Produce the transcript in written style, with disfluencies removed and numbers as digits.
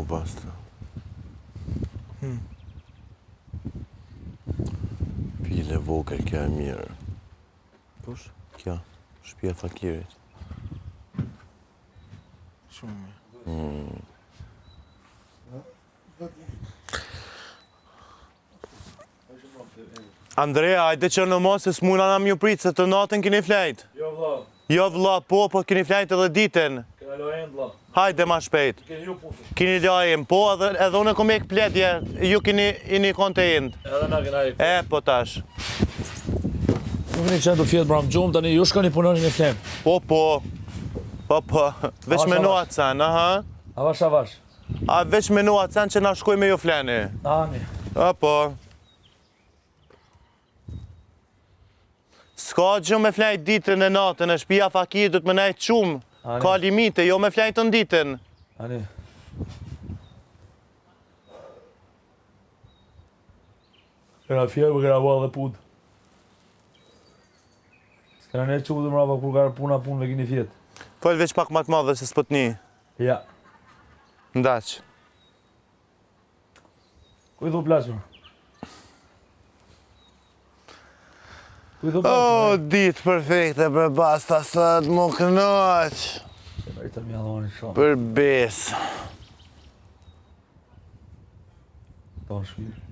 basta. Pile vogël, kjo e mirë. Kush? Kjo, shtëpia e fakirit. Shumë mirë. Andrea, hajde që në mos se s'muna na mju pritë se të natën keni flejt. Jo vlla, Jo vlla, po keni flejt edhe ditën. kena lojën vlla. Hajde ma shpejt. Keni ju punë. Keni lajm, po edhe unë kom ek pledje, ju keni konte ind. Edhe na kena ikë. Po tash. Nuk keni qenë të fjetë bram gjumë, tani ju shkoni punoni në flem. Po. Veç me nuat sen, aha. Avash. A veç me nuat sen që na shkoj me ju fleni. Ani. Po. S'ka gjë me flejt ditën e natën, e shtëpia fakirit du të më nejtë qumë. Ka limite, jo me flejt në ditën. Ani. Kena fjerë për kena bëha dhe punë. S'kena ne që u dhe mrapa kur ka punë me kini fjetë. Fol veç pak ma të madhe se s'po t'ni. Ja. Ndaq. Ku i dhu plasma? Ditë perfekte për basta sot më kënaq. I të mjalloni shumë. Për besë. Tonë shvirë.